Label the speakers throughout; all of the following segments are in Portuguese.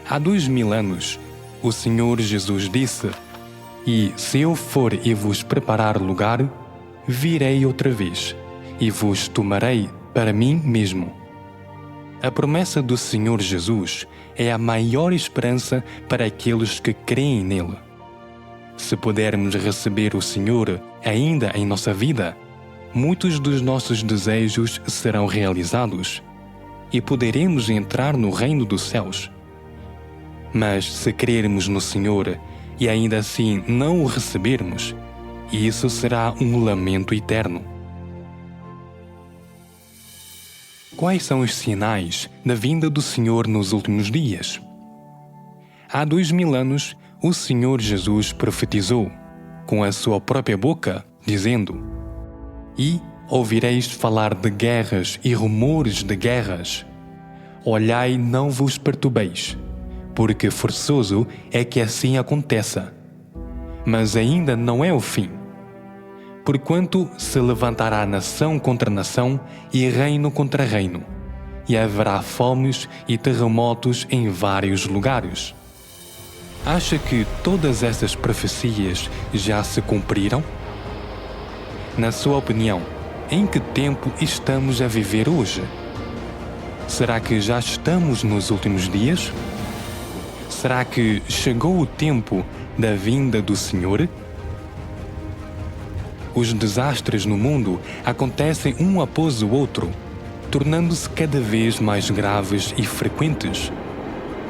Speaker 1: Há 2000 anos, o Senhor Jesus disse: "E se eu for e vos preparar lugar, virei outra vez, e vos tomarei para mim mesmo." A promessa do Senhor Jesus é a maior esperança para aqueles que creem nele. Se pudermos receber o Senhor ainda em nossa vida, muitos dos nossos desejos serão realizados e poderemos entrar no reino dos céus. Mas se crermos no Senhor e ainda assim não o recebermos, isso será um lamento eterno. Quais são os sinais da vinda do Senhor nos últimos dias? Há 2000 anos, o Senhor Jesus profetizou, com a sua própria boca, dizendo: "E ouvireis falar de guerras e rumores de guerras. Olhai, não vos perturbeis, porque forçoso é que assim aconteça. Mas ainda não é o fim. Porquanto se levantará nação contra nação e reino contra reino, e haverá fomes e terremotos em vários lugares." Acha que todas essas profecias já se cumpriram? Na sua opinião, em que tempo estamos a viver hoje? Será que já estamos nos últimos dias? Será que chegou o tempo da vinda do Senhor? Os desastres no mundo acontecem um após o outro, tornando-se cada vez mais graves e frequentes.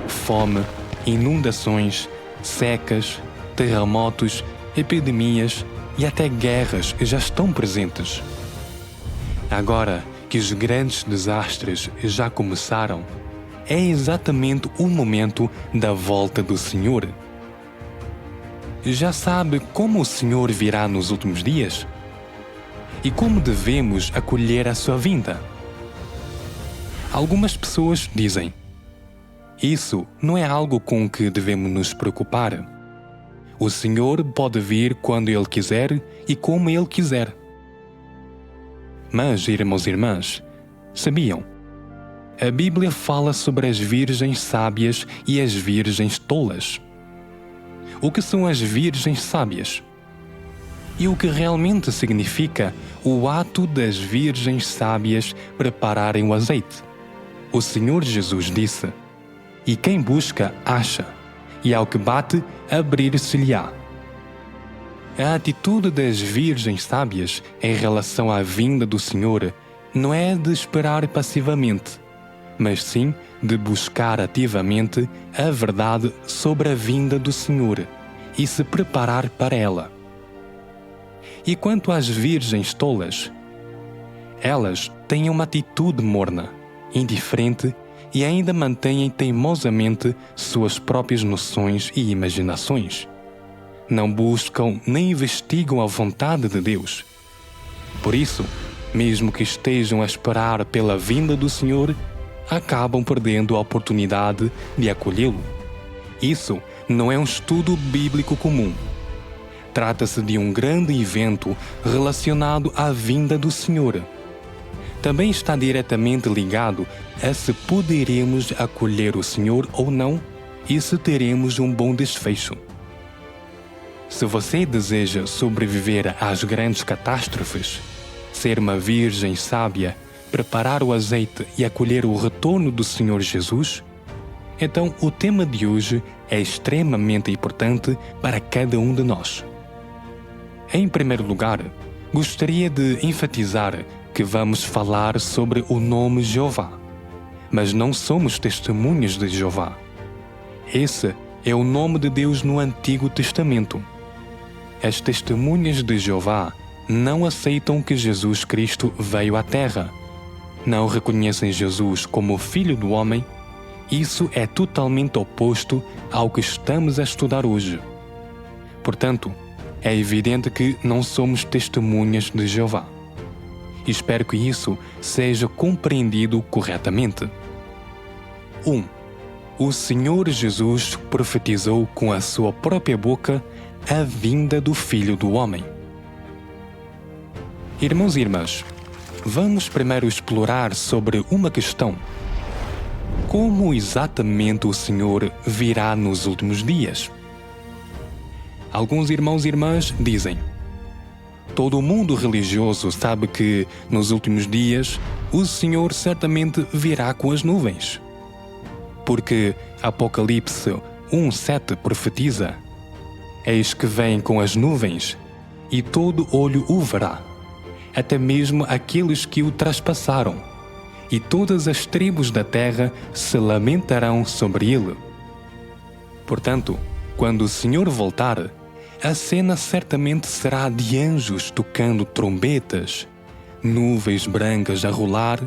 Speaker 1: Fome, inundações, secas, terremotos, epidemias e até guerras já estão presentes. Agora que os grandes desastres já começaram, é exatamente o momento da volta do Senhor. Já sabe como o Senhor virá nos últimos dias? E como devemos acolher a sua vinda? Algumas pessoas dizem: "Isso não é algo com que devemos nos preocupar. O Senhor pode vir quando Ele quiser e como Ele quiser." Mas, irmãos e irmãs, sabiam? A Bíblia fala sobre as virgens sábias e as virgens tolas. O que são as virgens sábias? E o que realmente significa o ato das virgens sábias prepararem o azeite? O Senhor Jesus disse: "E quem busca, acha, e ao que bate, abrir-se-lhe-á." A atitude das virgens sábias em relação à vinda do Senhor não é de esperar passivamente, mas sim de buscar ativamente a verdade sobre a vinda do Senhor e se preparar para ela. E quanto às virgens tolas, elas têm uma atitude morna, indiferente e ainda mantêm teimosamente suas próprias noções e imaginações. Não buscam nem investigam a vontade de Deus. Por isso, mesmo que estejam a esperar pela vinda do Senhor, acabam perdendo a oportunidade de acolhê-lo. Isso não é um estudo bíblico comum. Trata-se de um grande evento relacionado à vinda do Senhor. Também está diretamente ligado a se poderemos acolher o Senhor ou não e se teremos um bom desfecho. Se você deseja sobreviver às grandes catástrofes, ser uma virgem sábia, preparar o azeite e acolher o retorno do Senhor Jesus, então o tema de hoje é extremamente importante para cada um de nós. Em primeiro lugar, gostaria de enfatizar que vamos falar sobre o nome Jeová, mas não somos testemunhas de Jeová. Esse é o nome de Deus no Antigo Testamento. As testemunhas de Jeová não aceitam que Jesus Cristo veio à Terra, não reconhecem Jesus como Filho do Homem. Isso é totalmente oposto ao que estamos a estudar hoje. Portanto, é evidente que não somos testemunhas de Jeová. Espero que isso seja compreendido corretamente. 1. O Senhor Jesus profetizou com a sua própria boca a vinda do Filho do Homem. Irmãos e irmãs, vamos primeiro explorar sobre uma questão. como exatamente o Senhor virá nos últimos dias? Alguns irmãos e irmãs dizem: todo o mundo religioso sabe que, nos últimos dias, o Senhor certamente virá com as nuvens. Porque Apocalipse 1:7 profetiza: eis que vem com as nuvens, e todo olho o verá, até mesmo aqueles que o traspassaram, e todas as tribos da terra se lamentarão sobre ele. Portanto, quando o Senhor voltar, a cena certamente será de anjos tocando trombetas, nuvens brancas a rolar,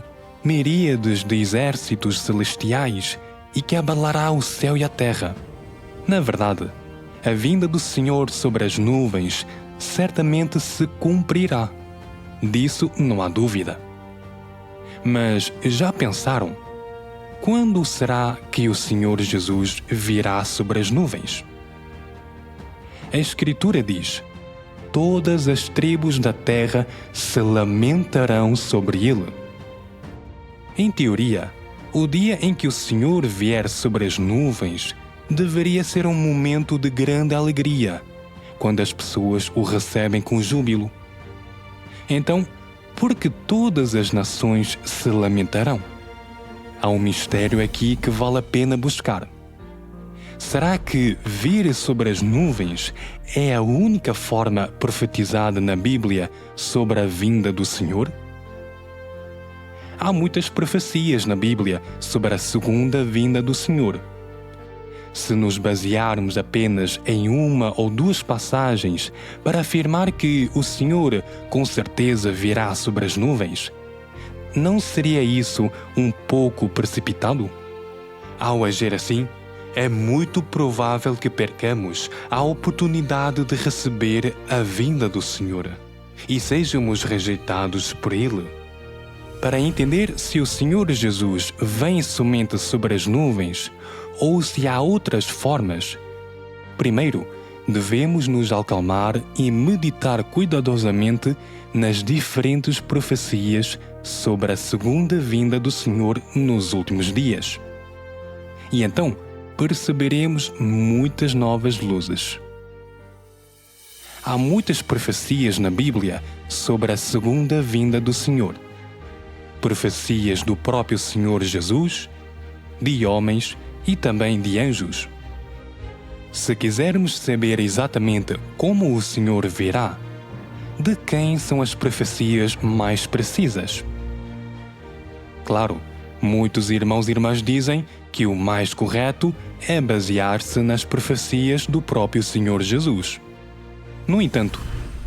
Speaker 1: miríades de exércitos celestiais, e que abalará o céu e a terra. Na verdade, a vinda do Senhor sobre as nuvens certamente se cumprirá. Disso não há dúvida. Mas já pensaram? Quando será que o Senhor Jesus virá sobre as nuvens? A Escritura diz: todas as tribos da terra se lamentarão sobre ele. Em teoria, o dia em que o Senhor vier sobre as nuvens deveria ser um momento de grande alegria, quando as pessoas o recebem com júbilo. Então, por que todas as nações se lamentarão? Há um mistério aqui que vale a pena buscar. Será que vir sobre as nuvens é a única forma profetizada na Bíblia sobre a vinda do Senhor? Há muitas profecias na Bíblia sobre a segunda vinda do Senhor. Se nos basearmos apenas em uma ou duas passagens para afirmar que o Senhor com certeza virá sobre as nuvens, não seria isso um pouco precipitado? Ao agir assim, é muito provável que percamos a oportunidade de receber a vinda do Senhor e sejamos rejeitados por Ele. Para entender se o Senhor Jesus vem somente sobre as nuvens ou se há outras formas, primeiro devemos nos acalmar e meditar cuidadosamente nas diferentes profecias sobre a segunda vinda do Senhor nos últimos dias. E então, perceberemos muitas novas luzes. Há muitas profecias na Bíblia sobre a segunda vinda do Senhor. Profecias do próprio Senhor Jesus, de homens e também de anjos. Se quisermos saber exatamente como o Senhor virá, de quem são as profecias mais precisas? Claro, muitos irmãos e irmãs dizem que o mais correto é basear-se nas profecias do próprio Senhor Jesus. No entanto,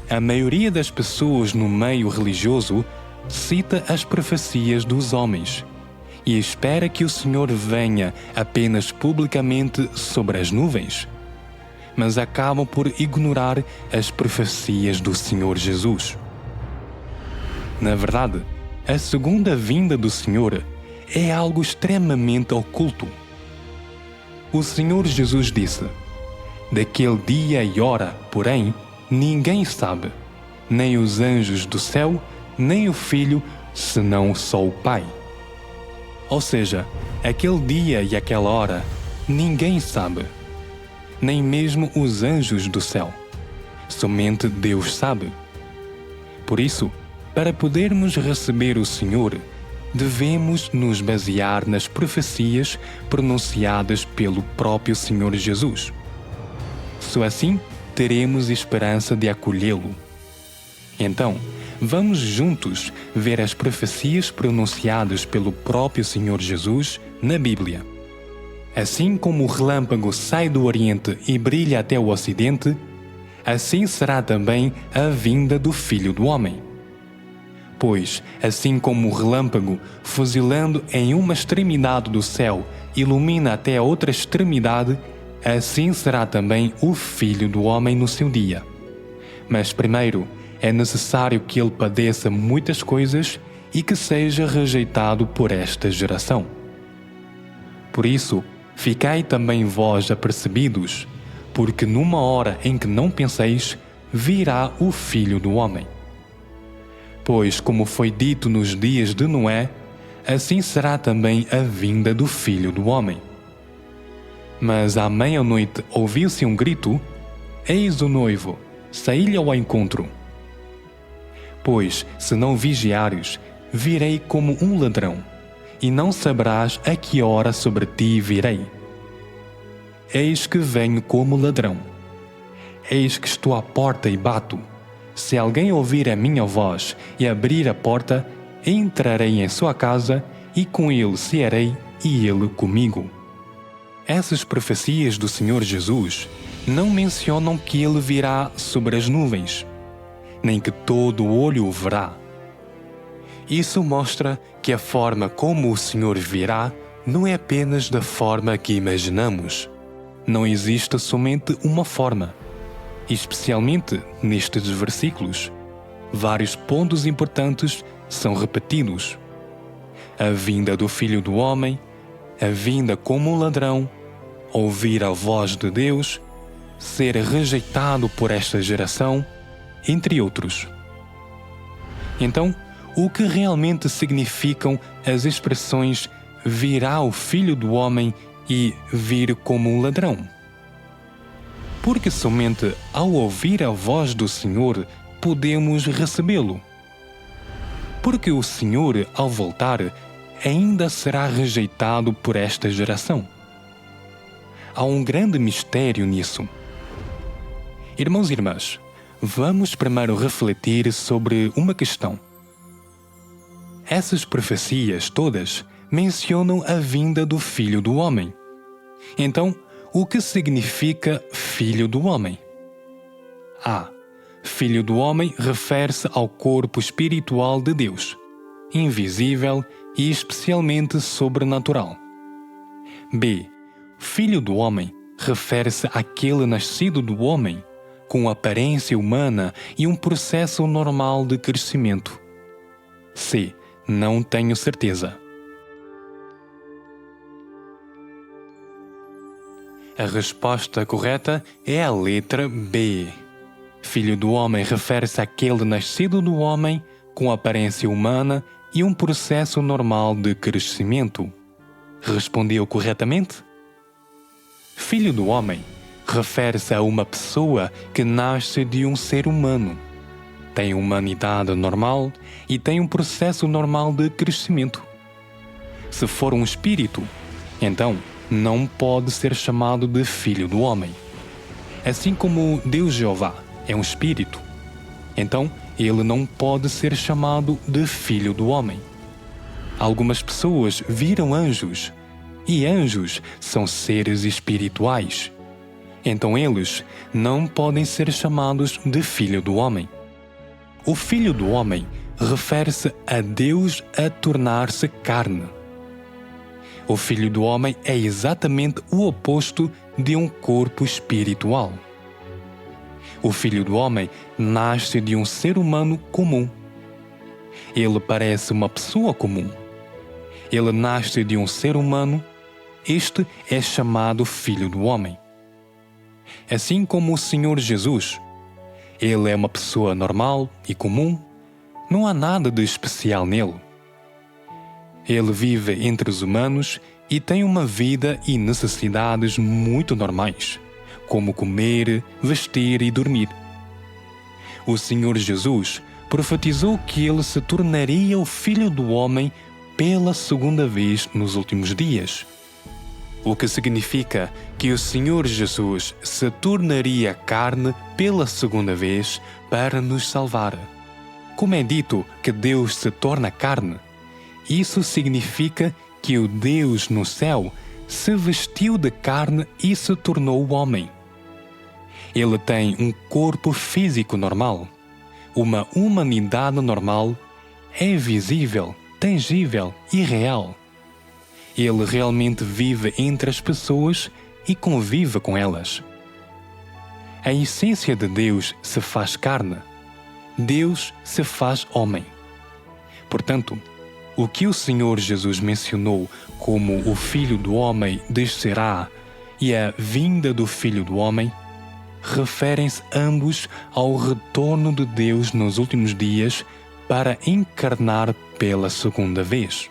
Speaker 1: a maioria das pessoas no meio religioso cita as profecias dos homens e espera que o Senhor venha apenas publicamente sobre as nuvens, mas acabam por ignorar as profecias do Senhor Jesus. Na verdade, a segunda vinda do Senhor é algo extremamente oculto. O Senhor Jesus disse: daquele dia e hora, porém, ninguém sabe, nem os anjos do céu, nem o Filho, senão só o Pai. Ou seja, aquele dia e aquela hora, ninguém sabe, nem mesmo os anjos do céu. Somente Deus sabe. Por isso, para podermos receber o Senhor, devemos nos basear nas profecias pronunciadas pelo próprio Senhor Jesus. Só assim teremos esperança de acolhê-lo. Então, vamos juntos ver as profecias pronunciadas pelo próprio Senhor Jesus na Bíblia. Assim como o relâmpago sai do Oriente e brilha até o Ocidente, assim será também a vinda do Filho do Homem. Pois, assim como o relâmpago, fuzilando em uma extremidade do céu, ilumina até a outra extremidade, assim será também o Filho do Homem no seu dia. Mas primeiro, é necessário que ele padeça muitas coisas e que seja rejeitado por esta geração. Por isso, ficai também vós apercebidos, porque numa hora em que não penseis, virá o Filho do Homem. Pois, como foi dito nos dias de Noé, assim será também a vinda do Filho do Homem. Mas à meia-noite ouviu-se um grito: Eis o noivo, saí-lhe ao encontro. Pois, se não vigiares, virei como um ladrão, e não saberás a que hora sobre ti virei. Eis que venho como ladrão. Eis que estou à porta e bato. Se alguém ouvir a minha voz e abrir a porta, entrarei em sua casa, e com ele cearei e ele comigo. Essas profecias do Senhor Jesus não mencionam que ele virá sobre as nuvens, nem que todo olho o verá. Isso mostra que a forma como o Senhor virá não é apenas da forma que imaginamos. Não existe somente uma forma. Especialmente nestes versículos, vários pontos importantes são repetidos: a vinda do Filho do Homem, a vinda como um ladrão, ouvir a voz de Deus, ser rejeitado por esta geração, entre outros. Então, o que realmente significam as expressões virá o Filho do Homem e vir como um ladrão? Porque somente ao ouvir a voz do Senhor podemos recebê-lo. Porque o Senhor, ao voltar, ainda será rejeitado por esta geração. Há um grande mistério nisso. Irmãos e irmãs, vamos primeiro refletir sobre uma questão. Essas profecias todas mencionam a vinda do Filho do Homem. Então, o que significa Filho do Homem? Filho do Homem refere-se ao corpo espiritual de Deus, invisível e especialmente sobrenatural. B. Filho do Homem refere-se àquele nascido do homem, com aparência humana e um processo normal de crescimento. C. Não tenho certeza. A resposta correta é a letra B. Filho do Homem refere-se àquele nascido do homem, com aparência humana e um processo normal de crescimento. Respondeu corretamente? Filho do Homem refere-se a uma pessoa que nasce de um ser humano. Tem humanidade normal e tem um processo normal de crescimento. Se for um espírito, então não pode ser chamado de Filho do Homem. Assim como Deus Jeová é um espírito, então ele não pode ser chamado de Filho do Homem. Algumas pessoas viram anjos, e anjos são seres espirituais. Então eles não podem ser chamados de Filho do Homem. O Filho do Homem refere-se a Deus a tornar-se carne. O Filho do Homem é exatamente o oposto de um corpo espiritual. O Filho do Homem nasce de um ser humano comum. Ele parece uma pessoa comum. Ele nasce de um ser humano. Este é chamado Filho do Homem. Assim como o Senhor Jesus, ele é uma pessoa normal e comum. Não há nada de especial nele. Ele vive entre os humanos e tem uma vida e necessidades muito normais, como comer, vestir e dormir. O Senhor Jesus profetizou que ele se tornaria o Filho do Homem pela segunda vez nos últimos dias. O que significa que o Senhor Jesus se tornaria carne pela segunda vez para nos salvar. Como é dito que Deus se torna carne, isso significa que o Deus no céu se vestiu de carne e se tornou homem. Ele tem um corpo físico normal, uma humanidade normal, é visível, tangível e real. Ele realmente vive entre as pessoas e convive com elas. A essência de Deus se faz carne. Deus se faz homem. Portanto, o que o Senhor Jesus mencionou como o Filho do Homem descerá e a vinda do Filho do Homem referem-se ambos ao retorno de Deus nos últimos dias para encarnar pela segunda vez.